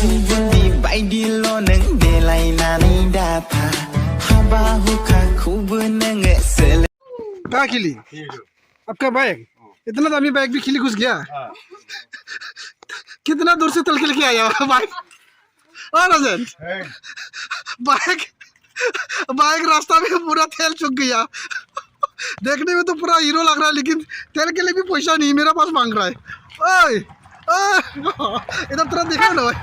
बुद्धि बायदिल' नों देलायनानै दाफा हाबा हुखाखौबो नोङो सोलो। कहाँ खिली? आपका बाइक? इतना दामी बाइक भी खिली घुस गया? कितना दूर से तल के लेके आया बाइक? और राजन बाइक बाइक रास्ता में पूरा तेल चुक गया। देखने में तो पूरा हीरो लग रहा है, लेकिन तेल के लिए भी पैसा नहीं मेरा पास मांग रहा है। ओए इधर तरह देखो ना भाई,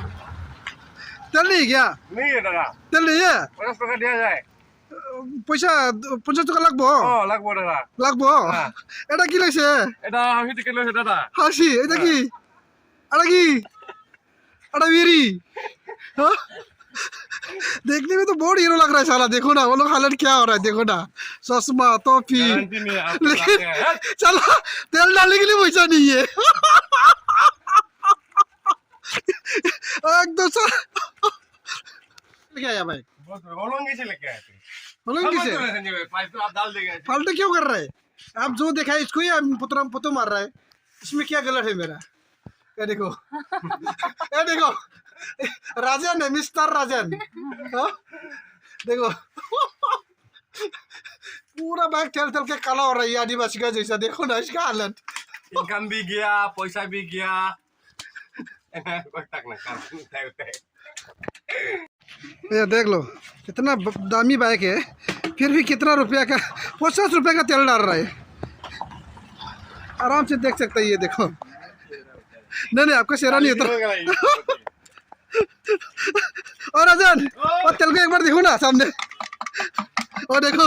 तेल नहीं क्या? नहीं है दादा, तेल नहीं है? 50 টাকা দেওয়া যায়। পয়সা 50 টাকা লাগবো? লাগবো দাদা। লাগবো? এটা কি লাগছে? এটা আমি থেকে লইছে দাদা। হাসি এটা কি? এটা কি? এটা বেরি? हाँ? देखने में तो बहुत हीरो लग रहा है साला। देखो ना वो लोग हालत क्या हो रहा है, देखो ना चश्मा टोपी, गारंटी नहीं है आपको लेकिन लाते हैं। चलो तेल डालने के लिए पैसा नहीं है। एक दो साल लेके आया भाई, बहुत होलोंगी से लेके आए थे। होलोंगी से? संजय भाई, पाइप तो आप डाल देंगे। फालतू क्यों कर रहा है? आप जो देखा है इसको ही पुतो मार रहा है। इसमें क्या गलत है मेरा? ये देखो ये देखो राजन है, मिस्टर राजन। हाँ? देखो पूरा बैग चल चल के काला हो रहा है आदिवासी का जैसा। देखो ना इसका हालत। इनकम भी गया, पैसा भी गया। तक ना काम होता है। ये देख लो कितना दामी बाइक है, फिर भी कितना रुपया का 50 रुपये का तेल डाल रहा है। आराम से देख सकते हैं, ये देखो। नहीं आपका शेरा नहीं उतर। और राजन और तेल को एक बार देखो ना सामने, और देखो